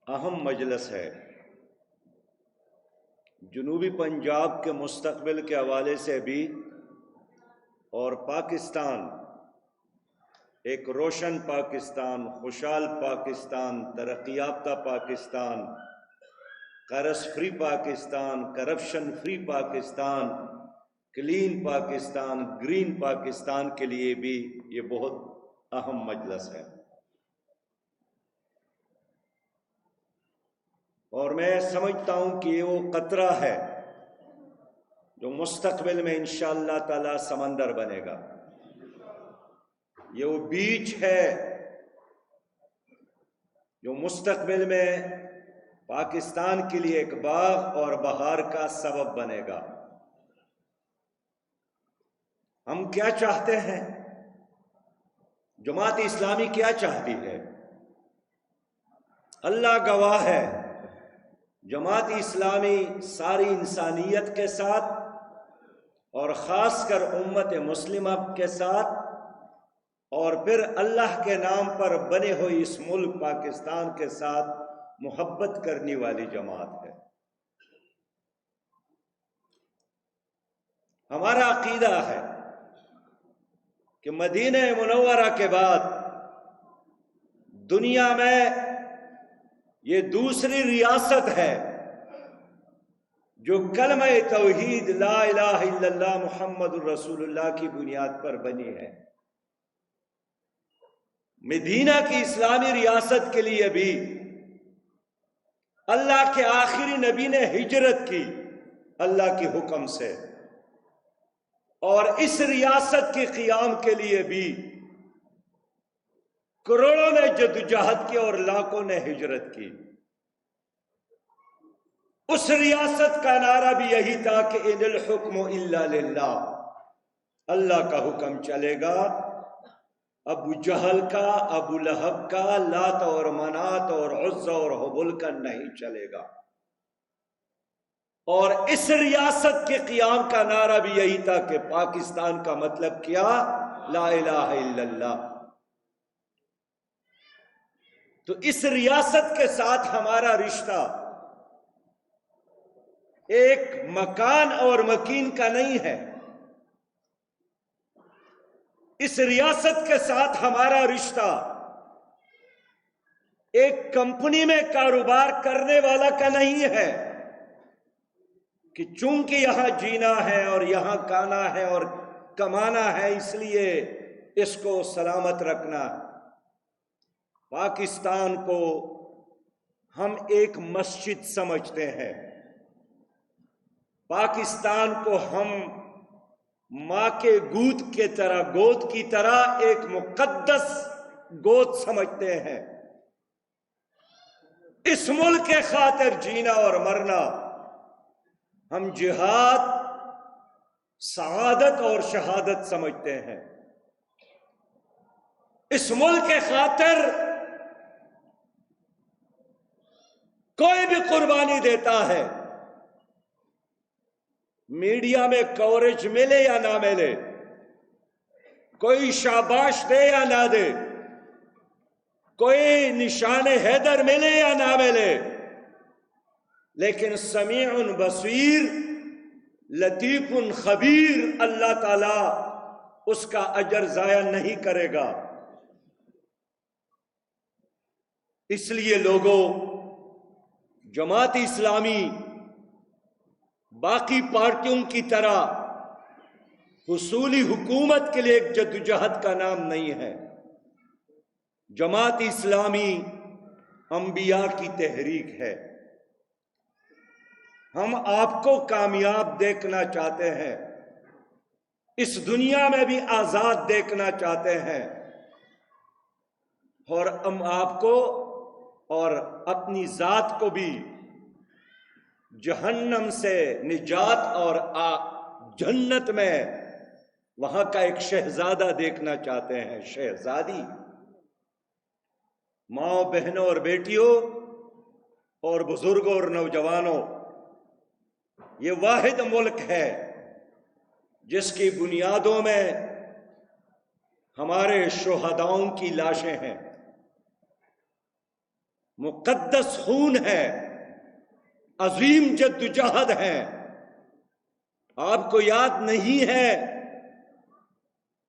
اہم مجلس ہے۔ جنوبی پنجاب کے مستقبل کے حوالے سے بھی اور پاکستان ایک روشن پاکستان، خوشحال پاکستان، ترقی یافتہ پاکستان، قرض free Pakistan, corruption free Pakistan, clean Pakistan, green Pakistan کے لیے بھی یہ بہت اہم مجلس ہے۔ اور میں سمجھتا ہوں کہ یہ وہ قطرہ ہے جو مستقبل میں انشاءاللہ تعالی سمندر بنے گا۔ یہ وہ بیج ہے جو مستقبل میں پاکستان کے لیے ایک باغ اور بہار کا سبب بنے گا۔ ہم کیا چاہتے ہیں؟ جماعت اسلامی کیا چاہتی ہے؟ اللہ گواہ ہے، جماعت اسلامی ساری انسانیت کے ساتھ اور خاص کر امت مسلمہ کے ساتھ اور پھر اللہ کے نام پر بنے ہوئی اس ملک پاکستان کے ساتھ محبت کرنے والی جماعت ہے۔ ہمارا عقیدہ ہے کہ مدینہ منورہ کے بعد دنیا میں یہ دوسری ریاست ہے جو کلمہ توحید لا الہ الا اللہ محمد الرسول اللہ کی بنیاد پر بنی ہے۔ مدینہ کی اسلامی ریاست کے لیے بھی اللہ کے آخری نبی نے ہجرت کی اللہ کے حکم سے، اور اس ریاست کے قیام کے لیے بھی کروڑوں نے جدوجہد کی اور لاکھوں نے ہجرت کی۔ اس ریاست کا نعرہ بھی یہی تھا کہ ان الحکم الا للہ، اللہ کا حکم چلے گا، ابو جہل کا، ابو لہب کا، لات اور منات اور عزا اور حبل کا نہیں چلے گا۔ اور اس ریاست کے قیام کا نعرہ بھی یہی تھا کہ پاکستان کا مطلب کیا؟ لا الہ الا اللہ۔ تو اس ریاست کے ساتھ ہمارا رشتہ ایک مکان اور مکین کا نہیں ہے، اس ریاست کے ساتھ ہمارا رشتہ ایک کمپنی میں کاروبار کرنے والا کا نہیں ہے کہ چونکہ یہاں جینا ہے اور یہاں کانا ہے اور کمانا ہے اس لیے اس کو سلامت رکھنا۔ پاکستان کو ہم ایک مسجد سمجھتے ہیں، پاکستان کو ہم ماں کے گود کی طرح ایک مقدس گود سمجھتے ہیں۔ اس ملک کے خاطر جینا اور مرنا ہم جہاد، سعادت اور شہادت سمجھتے ہیں۔ اس ملک کے خاطر کوئی بھی قربانی دیتا ہے، میڈیا میں کوریج ملے یا نہ ملے، کوئی شاباش دے یا نہ دے، کوئی نشان حیدر ملے یا نہ ملے، لیکن سمیع بصیر، لطیف خبیر، اللہ تعالی اس کا اجر ضائع نہیں کرے گا۔ اس لیے لوگوں، جماعت اسلامی باقی پارٹیوں کی طرح حصولی حکومت کے لیے ایک جدوجہد کا نام نہیں ہے۔ جماعت اسلامی انبیاء کی تحریک ہے۔ ہم آپ کو کامیاب دیکھنا چاہتے ہیں، اس دنیا میں بھی آزاد دیکھنا چاہتے ہیں، اور ہم آپ کو اور اپنی ذات کو بھی جہنم سے نجات اور جنت میں وہاں کا ایک شہزادہ دیکھنا چاہتے ہیں، شہزادی۔ ماں، بہنوں اور بیٹیوں اور بزرگوں اور نوجوانوں، یہ واحد ملک ہے جس کی بنیادوں میں ہمارے شہداؤں کی لاشیں ہیں۔ مقدس خون ہے، عظیم جدوجہد ہے۔ آپ کو یاد نہیں ہے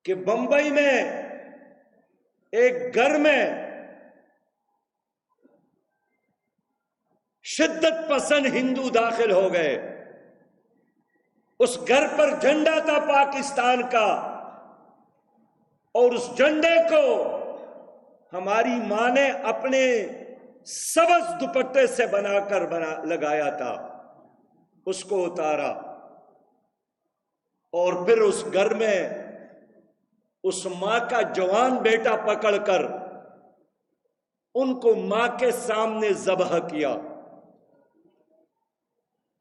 کہ بمبئی میں ایک گھر میں شدت پسند ہندو داخل ہو گئے، اس گھر پر جھنڈا تھا پاکستان کا، اور اس جھنڈے کو ہماری ماں نے اپنے سبز دوپٹے سے بنا کر لگایا تھا، اس کو اتارا، اور پھر اس گھر میں اس ماں کا جوان بیٹا پکڑ کر ان کو ماں کے سامنے ذبح کیا،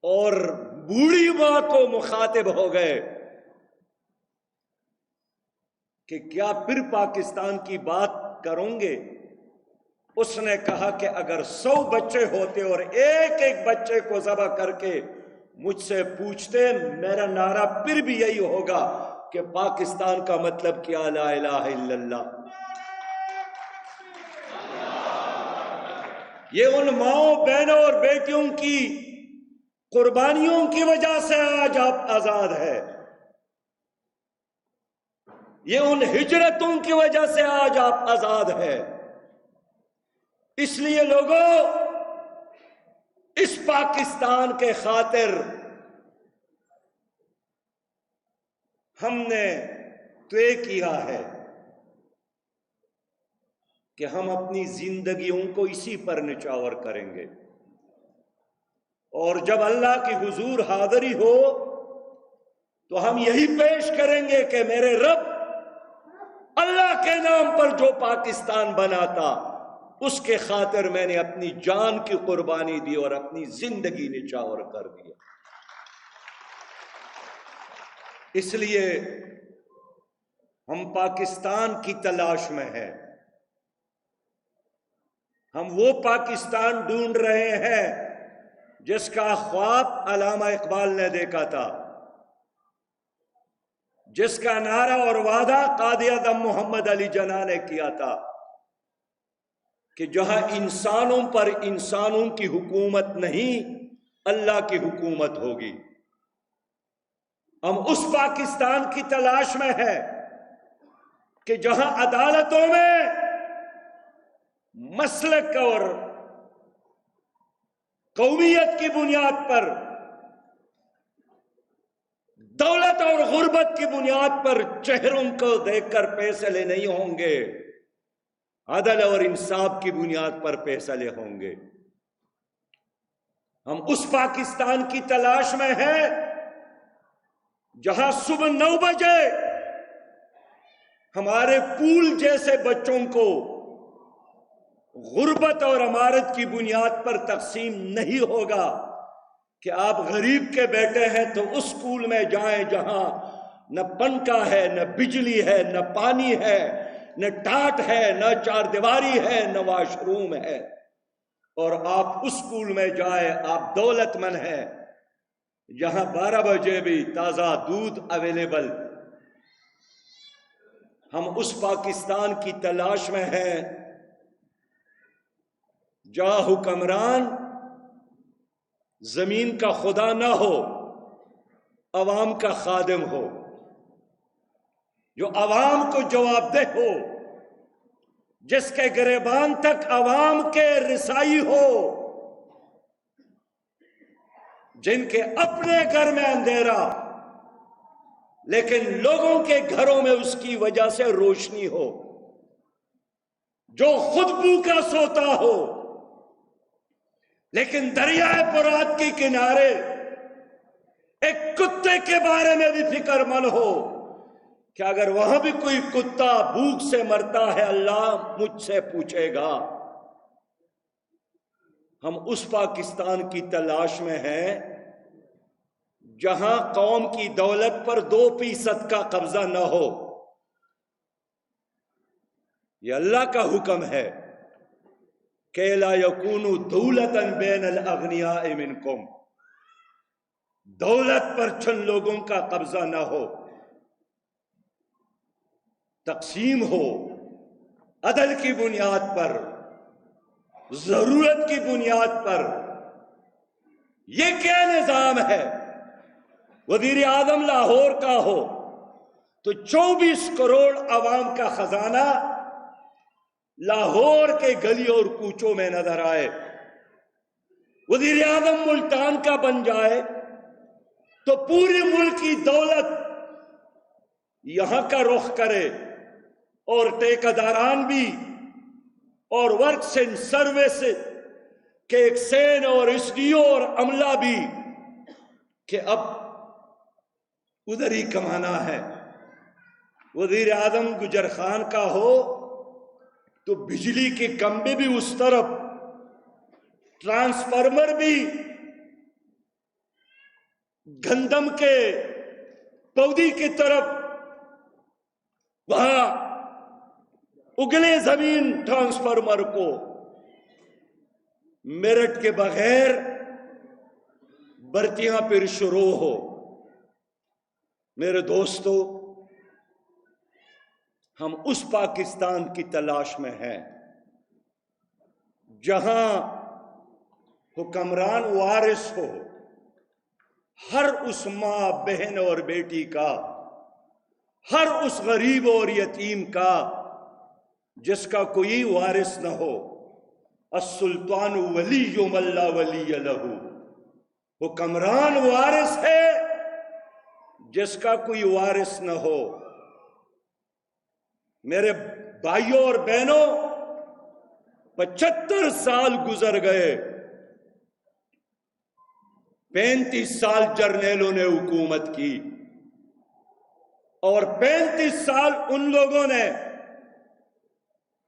اور بوڑھی ماں کو مخاطب ہو گئے کہ کیا پھر پاکستان کی بات کروں گے؟ اس نے کہا کہ اگر 100 بچے ہوتے اور ایک ایک بچے کو ذبح کر کے مجھ سے پوچھتے، میرا نعرہ پھر بھی یہی ہوگا کہ پاکستان کا مطلب کیا، لا الہ الا اللہ۔ یہ ان ماؤں، بہنوں اور بیٹیوں کی قربانیوں کی وجہ سے آج آپ آزاد ہیں، یہ ان ہجرتوں کی وجہ سے آج آپ آزاد ہیں۔ اس لیے لوگوں، اس پاکستان کے خاطر ہم نے طے کیا ہے کہ ہم اپنی زندگیوں کو اسی پر نچاور کریں گے، اور جب اللہ کی حضور حاضری ہو تو ہم یہی پیش کریں گے کہ میرے رب، اللہ کے نام پر جو پاکستان بنا تھا اس کے خاطر میں نے اپنی جان کی قربانی دی اور اپنی زندگی نچاور کر دیا۔ اس لیے ہم پاکستان کی تلاش میں ہیں، ہم وہ پاکستان ڈھونڈ رہے ہیں جس کا خواب علامہ اقبال نے دیکھا تھا، جس کا نعرہ اور وعدہ قائد اعظم محمد علی جناح نے کیا تھا کہ جہاں انسانوں پر انسانوں کی حکومت نہیں، اللہ کی حکومت ہوگی۔ ہم اس پاکستان کی تلاش میں ہیں کہ جہاں عدالتوں میں مسلک اور قومیت کی بنیاد پر، دولت اور غربت کی بنیاد پر چہروں کو دیکھ کر فیصلے نہیں ہوں گے، عدل اور انصاف کی بنیاد پر فیصلے ہوں گے۔ ہم اس پاکستان کی تلاش میں ہیں جہاں صبح 9 بجے ہمارے پھول جیسے بچوں کو غربت اور عمارت کی بنیاد پر تقسیم نہیں ہوگا کہ آپ غریب کے بیٹے ہیں تو اس اسکول میں جائیں جہاں نہ پنکھا ہے، نہ بجلی ہے، نہ پانی ہے، نہ ٹاٹ ہے، نہ چار دیواری ہے، نہ واش روم ہے، اور آپ اس اسکول میں جائیں، آپ دولت مند ہیں جہاں 12 بجے بھی تازہ دودھ اویلیبل۔ ہم اس پاکستان کی تلاش میں ہیں جہاں حکمران زمین کا خدا نہ ہو، عوام کا خادم ہو، جو عوام کو جواب دہ ہو، جس کے گریبان تک عوام کے رسائی ہو، جن کے اپنے گھر میں اندھیرا لیکن لوگوں کے گھروں میں اس کی وجہ سے روشنی ہو، جو خود بھوکا سوتا ہو لیکن دریائے فرات کے کنارے ایک کتے کے بارے میں بھی فکر مند ہو کہ اگر وہاں بھی کوئی کتا بھوک سے مرتا ہے اللہ مجھ سے پوچھے گا۔ ہم اس پاکستان کی تلاش میں ہیں جہاں قوم کی دولت پر 2% کا قبضہ نہ ہو۔ یہ اللہ کا حکم ہے کہ لا یکونوا دولۃ بین الاغنیاء منکم، دولت پر چند لوگوں کا قبضہ نہ ہو، تقسیم ہو عدل کی بنیاد پر، ضرورت کی بنیاد پر یہ کیا نظام ہے؟ وزیر اعظم لاہور کا ہو تو 24 کروڑ عوام کا خزانہ لاہور کے گلی اور کوچوں میں نظر آئے۔ وزیر اعظم ملتان کا بن جائے تو پورے ملک کی دولت یہاں کا رخ کرے، اور ٹھیکیداران بھی اور ورکس اینڈ سروس کے ایکسین اور ایس ڈی او اور عملہ بھی کہ اب ادھر ہی کمانا ہے۔ وزیر اعظم گجر خان کا ہو تو بجلی کے کھمبے بھی اس طرف، ٹرانسفارمر بھی گندم کے پودی کی طرف، وہاں اگلے زمین ٹرانسفارمر کو میرٹ کے بغیر برتیاں پھر شروع ہو۔ میرے دوستو، ہم اس پاکستان کی تلاش میں ہیں جہاں حکمران وارث ہو ہر اس ماں، بہن اور بیٹی کا، ہر اس غریب اور یتیم کا جس کا کوئی وارث نہ ہو۔ السلطان ولی من لا ولی لہ، حکمران وارث ہے جس کا کوئی وارث نہ ہو۔ میرے بھائیوں اور بہنوں، 75 سال گزر گئے، 35 سال جرنیلوں نے حکومت کی، اور 35 سال ان لوگوں نے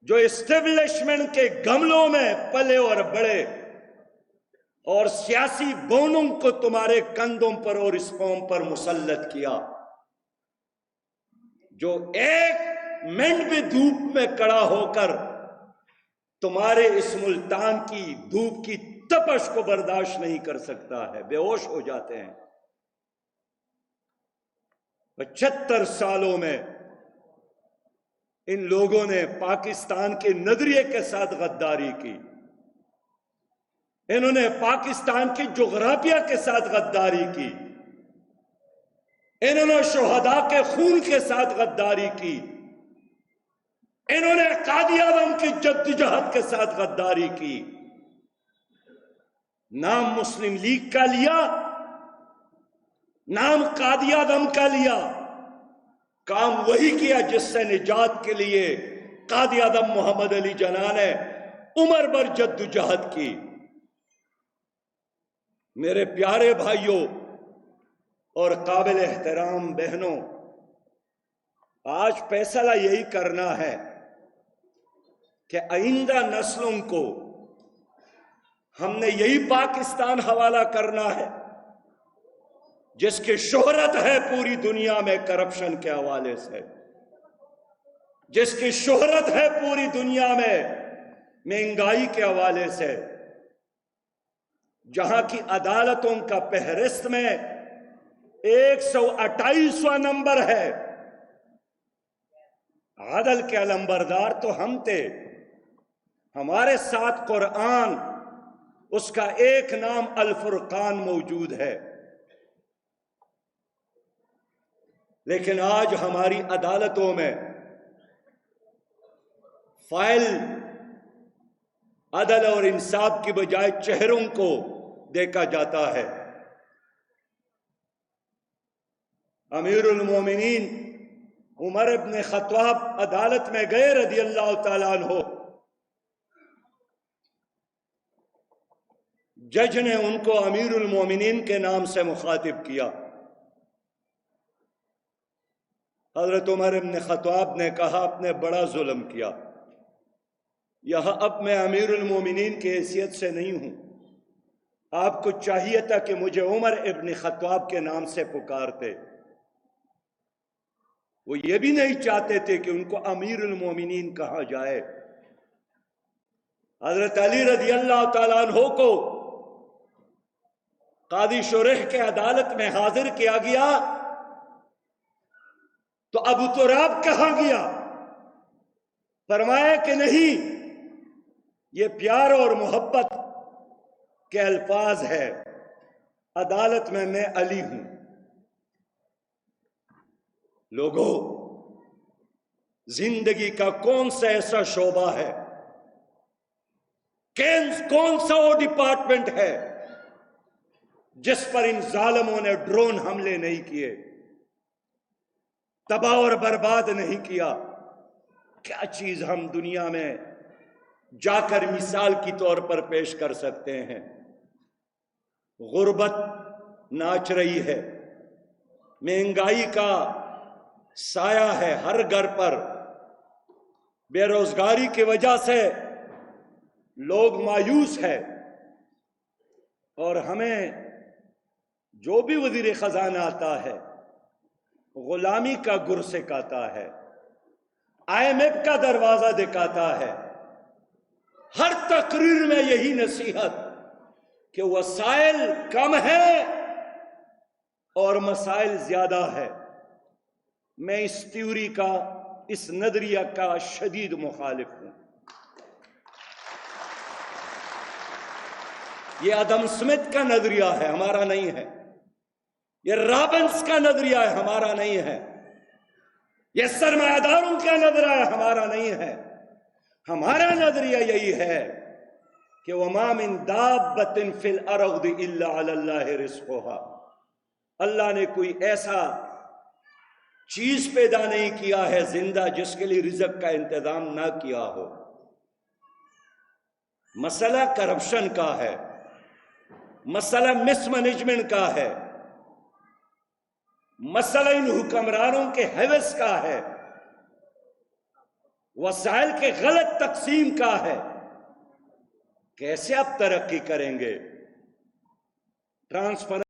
جو اسٹیبلشمنٹ کے گملوں میں پلے اور بڑے، اور سیاسی بونوں کو تمہارے کندھوں پر اور اس قوم پر مسلط کیا، جو ایک منٹ بھی دھوپ میں کڑا ہو کر تمہارے اس ملتان کی دھوپ کی تپش کو برداشت نہیں کر سکتا ہے، بے ہوش ہو جاتے ہیں۔ 75 سالوں میں ان لوگوں نے پاکستان کے نظریے کے ساتھ غداری کی، انہوں نے پاکستان کی جغرافیہ کے ساتھ غداری کی، انہوں نے شہداء کے خون کے ساتھ غداری کی، انہوں نے قائد اعظم کی جدوجہد کے ساتھ غداری کی۔ نام مسلم لیگ کا لیا، نام قائد اعظم کا لیا، کام وہی کیا جس سے نجات کے لیے قائد اعظم محمد علی جناح نے عمر بھر جدوجہد کی۔ میرے پیارے بھائیوں اور قابل احترام بہنوں، آج فیصلہ یہی کرنا ہے کہ آئندہ نسلوں کو ہم نے یہی پاکستان حوالہ کرنا ہے جس کی شہرت ہے پوری دنیا میں کرپشن کے حوالے سے، جس کی شہرت ہے پوری دنیا میں مہنگائی کے حوالے سے، جہاں کی عدالتوں کا فہرست میں 128واں نمبر ہے۔ عدل کے علمبردار تو ہم تھے، ہمارے ساتھ قرآن، اس کا ایک نام الفرقان موجود ہے، لیکن آج ہماری عدالتوں میں فائل عدل اور انصاف کی بجائے چہروں کو دیکھا جاتا ہے۔ امیر المومنین عمر ابن خطاب عدالت میں گئے رضی اللہ تعالیٰ عنہ، جج نے ان کو امیر المومنین کے نام سے مخاطب کیا۔ حضرت عمر ابن خطاب نے کہا آپ نے بڑا ظلم کیا، یہاں اب میں امیر المومنین کی حیثیت سے نہیں ہوں، آپ کو چاہیے تھا کہ مجھے عمر ابن خطاب کے نام سے پکارتے۔ وہ یہ بھی نہیں چاہتے تھے کہ ان کو امیر المومنین کہا جائے۔ حضرت علی رضی اللہ تعالیٰ عنہ کو قاضی شریح کے عدالت میں حاضر کیا گیا تو ابو تراب کہا گیا، فرمایا کہ نہیں، یہ پیار اور محبت کے الفاظ ہے۔ عدالت میں علی ہوں۔ لوگوں، زندگی کا کون سا ایسا شعبہ ہے، کون سا وہ ڈپارٹمنٹ ہے جس پر ان ظالموں نے ڈرون حملے نہیں کیے، تباہ اور برباد نہیں کیا؟ کیا چیز ہم دنیا میں جا کر مثال کی طور پر پیش کر سکتے ہیں؟ غربت ناچ رہی ہے، مہنگائی کا سایہ ہے ہر گھر پر، بے روزگاری کی وجہ سے لوگ مایوس ہے، اور ہمیں جو بھی وزیر خزانہ آتا ہے غلامی کا گر سکھاتا ہے، IMF کا دروازہ دکھاتا ہے۔ ہر تقریر میں یہی نصیحت کہ وسائل کم ہے اور مسائل زیادہ ہے۔ میں اس تھیوری کا، اس نظریہ کا شدید مخالف ہوں۔ یہ آدم سمتھ کا نظریہ ہے، ہمارا نہیں ہے۔ یہ رابنس کا نظریہ ہے، ہمارا نہیں ہے۔ یہ سرمایہ داروں کا نظریہ ہے، ہمارا نہیں ہے۔ ہمارا نظریہ یہی ہے کہ وَمَا مِن دَابَّةٍ فِي الْأَرْضِ إِلَّا عَلَى اللَّهِ رِزْقُهَا۔ اللہ نے کوئی ایسا چیز پیدا نہیں کیا ہے زندہ جس کے لیے رزق کا انتظام نہ کیا ہو۔ مسئلہ کرپشن کا ہے، مسئلہ مس مینجمنٹ کا ہے، مسئلہ ان حکمرانوں کے ہوس کا ہے، وسائل کے غلط تقسیم کا ہے۔ کیسے آپ ترقی کریں گے؟ ٹرانسفر